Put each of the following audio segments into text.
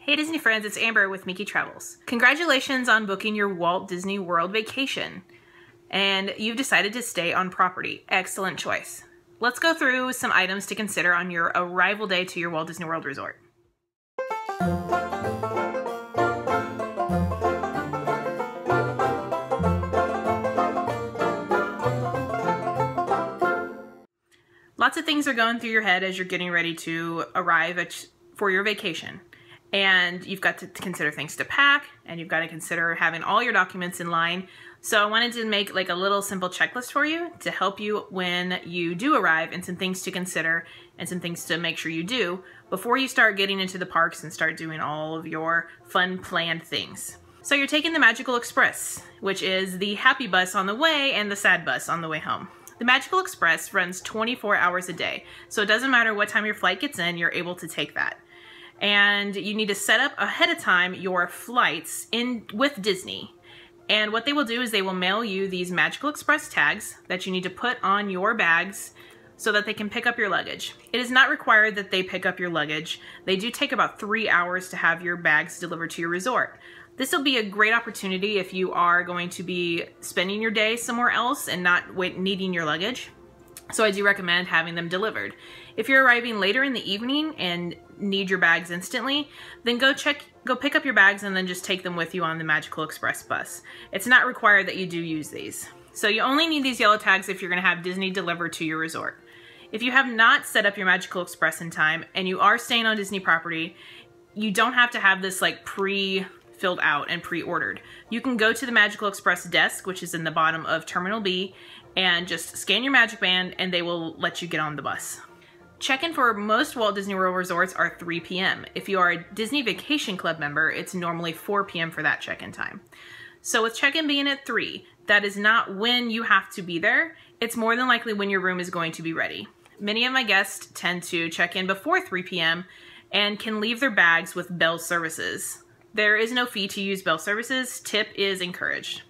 Hey Disney friends, it's Amber with MickeyTravels. Congratulations on booking your Walt Disney World vacation. And you've decided to stay on property. Excellent choice. Let's go through some items to consider on your arrival day to your Walt Disney World resort. Lots of things are going through your head as you're getting ready to arrive for your vacation. And you've got to consider things to pack, and you've got to consider having all your documents in line. So I wanted to make like a little simple checklist for you to help you when you do arrive, and some things to consider and some things to make sure you do before you start getting into the parks and start doing all of your fun planned things. So you're taking the Magical Express, which is the happy bus on the way and the sad bus on the way home. The Magical Express runs 24 hours a day, so it doesn't matter what time your flight gets in, you're able to take that. And you need to set up ahead of time your flights with Disney. And what they will do is they will mail you these Magical Express tags that you need to put on your bags so that they can pick up your luggage. It is not required that they pick up your luggage. They do take about 3 hours to have your bags delivered to your resort. This will be a great opportunity if you are going to be spending your day somewhere else and not needing your luggage. So I do recommend having them delivered. If you're arriving later in the evening and need your bags instantly, then go pick up your bags and then just take them with you on the Magical Express bus. It's not required that you do use these. So you only need these yellow tags if you're going to have Disney delivered to your resort. If you have not set up your Magical Express in time and you are staying on Disney property, you don't have to have this like pre-filled out and pre-ordered. You can go to the Magical Express desk, which is in the bottom of Terminal B, and just scan your Magic Band and they will let you get on the bus. Check-in for most Walt Disney World resorts are 3 p.m. If you are a Disney Vacation Club member, it's normally 4 p.m. for that check-in time. So with check-in being at 3, that is not when you have to be there. It's more than likely when your room is going to be ready. Many of my guests tend to check in before 3 p.m. and can leave their bags with Bell services. There is no fee to use Bell services. Tip is encouraged.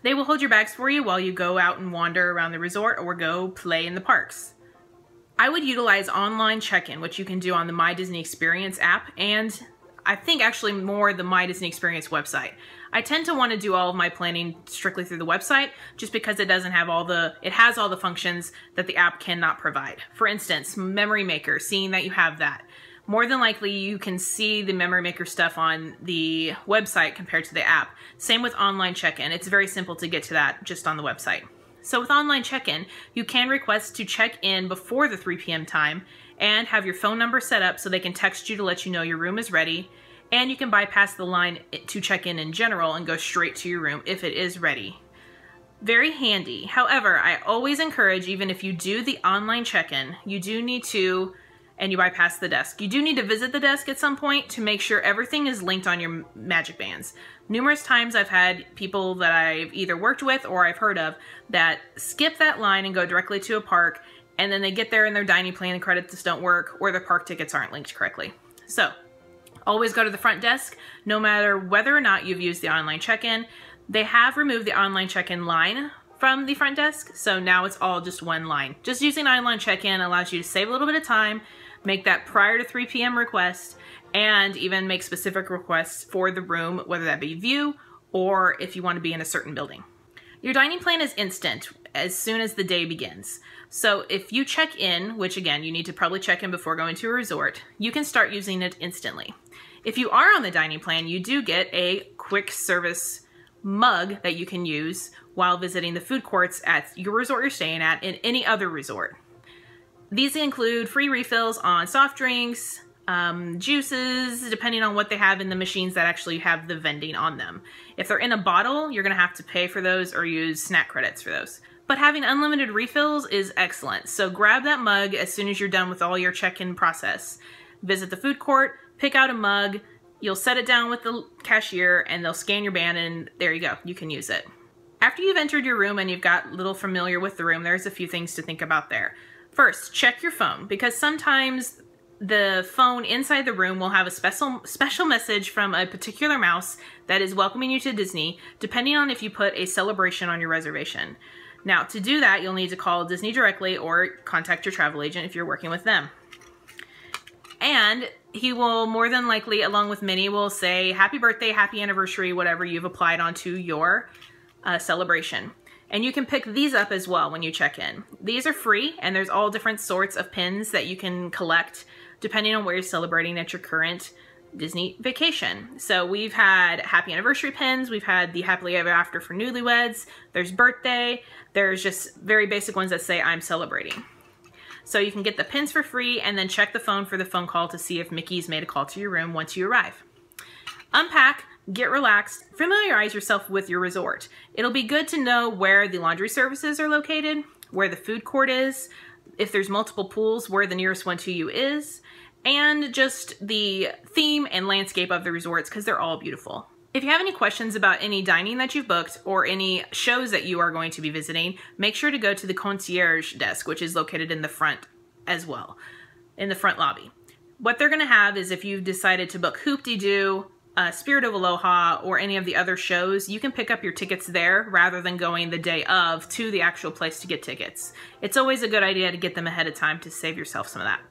They will hold your bags for you while you go out and wander around the resort or go play in the parks. I would utilize online check-in, which you can do on the My Disney Experience app, and I think actually more the My Disney Experience website. I tend to want to do all of my planning strictly through the website just because it doesn't have it has all the functions that the app cannot provide. For instance, Memory Maker, seeing that you have that. More than likely, you can see the Memory Maker stuff on the website compared to the app. Same with online check-in. It's very simple to get to that just on the website. So with online check-in, you can request to check in before the 3 p.m. time and have your phone number set up so they can text you to let you know your room is ready. And you can bypass the line to check in general and go straight to your room if it is ready. Very handy. However, I always encourage, even if you do the online check-in, you do need to, and you bypass the desk, you do need to visit the desk at some point to make sure everything is linked on your Magic Bands. Numerous times I've had people that I've either worked with or I've heard of that skip that line and go directly to a park, and then they get there and their dining plan and credits just don't work, or their park tickets aren't linked correctly. So always go to the front desk, no matter whether or not you've used the online check-in. They have removed the online check-in line from the front desk, so now it's all just one line. Just using online check-in allows you to save a little bit of time, make that prior to 3 p.m. request, and even make specific requests for the room, whether that be view or if you want to be in a certain building. Your dining plan is instant as soon as the day begins. So if you check in, which again, you need to probably check in before going to a resort, you can start using it instantly. If you are on the dining plan, you do get a quick service mug that you can use while visiting the food courts at your resort you're staying at and any other resort. These include free refills on soft drinks, juices, depending on what they have in the machines that actually have the vending on them. If they're in a bottle, you're going to have to pay for those or use snack credits for those. But having unlimited refills is excellent. So grab that mug as soon as you're done with all your check-in process. Visit the food court, pick out a mug, you'll set it down with the cashier and they'll scan your band and there you go, you can use it. After you've entered your room and you've got a little familiar with the room, there's a few things to think about there. First, check your phone, because sometimes the phone inside the room will have a special message from a particular mouse that is welcoming you to Disney, depending on if you put a celebration on your reservation. Now, to do that, you'll need to call Disney directly or contact your travel agent if you're working with them. And he will more than likely, along with Minnie, will say happy birthday, happy anniversary, whatever you've applied onto your celebration. And you can pick these up as well when you check in. These are free, and there's all different sorts of pins that you can collect depending on where you're celebrating at your current Disney vacation. So we've had happy anniversary pins, we've had the happily ever after for newlyweds, there's birthday, there's just very basic ones that say I'm celebrating. So you can get the pins for free and then check the phone for the phone call to see if Mickey's made a call to your room once you arrive. Unpack, get relaxed, familiarize yourself with your resort. It'll be good to know where the laundry services are located, where the food court is, if there's multiple pools, where the nearest one to you is, and just the theme and landscape of the resorts, because they're all beautiful. If you have any questions about any dining that you've booked or any shows that you are going to be visiting, make sure to go to the Concierge desk, which is located in the front as well, in the front lobby. What they're going to have is if you've decided to book Hoop-de-Doo, Spirit of Aloha, or any of the other shows, you can pick up your tickets there rather than going the day of to the actual place to get tickets. It's always a good idea to get them ahead of time to save yourself some of that.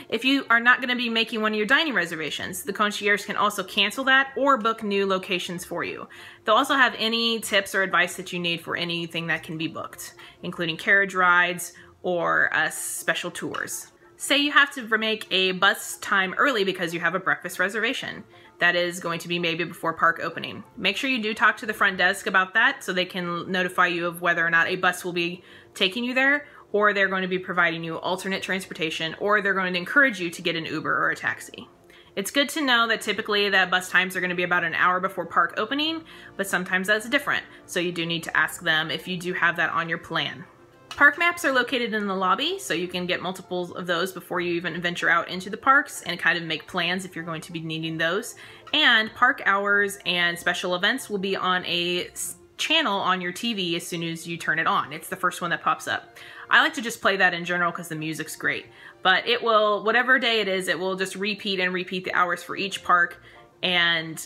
If you are not going to be making one of your dining reservations, the concierge can also cancel that or book new locations for you. They'll also have any tips or advice that you need for anything that can be booked, including carriage rides or special tours. Say you have to make a bus time early because you have a breakfast reservation. That is going to be maybe before park opening. Make sure you do talk to the front desk about that so they can notify you of whether or not a bus will be taking you there, or they're going to be providing you alternate transportation, or they're going to encourage you to get an Uber or a taxi. It's good to know that typically that bus times are going to be about an hour before park opening, but sometimes that's different. So you do need to ask them if you do have that on your plan. Park maps are located in the lobby, so you can get multiples of those before you even venture out into the parks and kind of make plans if you're going to be needing those. And park hours and special events will be on a channel on your TV as soon as you turn it on. It's the first one that pops up. I like to just play that in general because the music's great. But it will, whatever day it is, it will just repeat and repeat the hours for each park and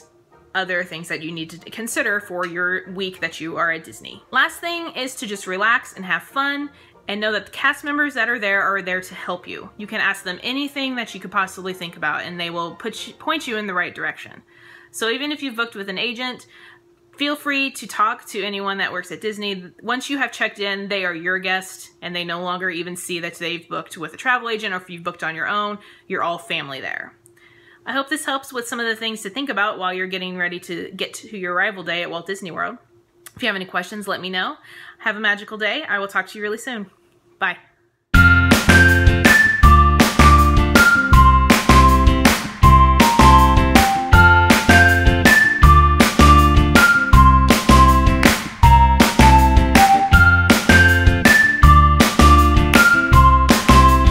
other things that you need to consider for your week that you are at Disney. Last thing is to just relax and have fun and know that the cast members that are there to help you. You can ask them anything that you could possibly think about and they will point you in the right direction. So even if you've booked with an agent, feel free to talk to anyone that works at Disney. Once you have checked in, they are your guest and they no longer even see that they've booked with a travel agent, or if you've booked on your own, you're all family there. I hope this helps with some of the things to think about while you're getting ready to get to your arrival day at Walt Disney World. If you have any questions, let me know. Have a magical day. I will talk to you really soon. Bye.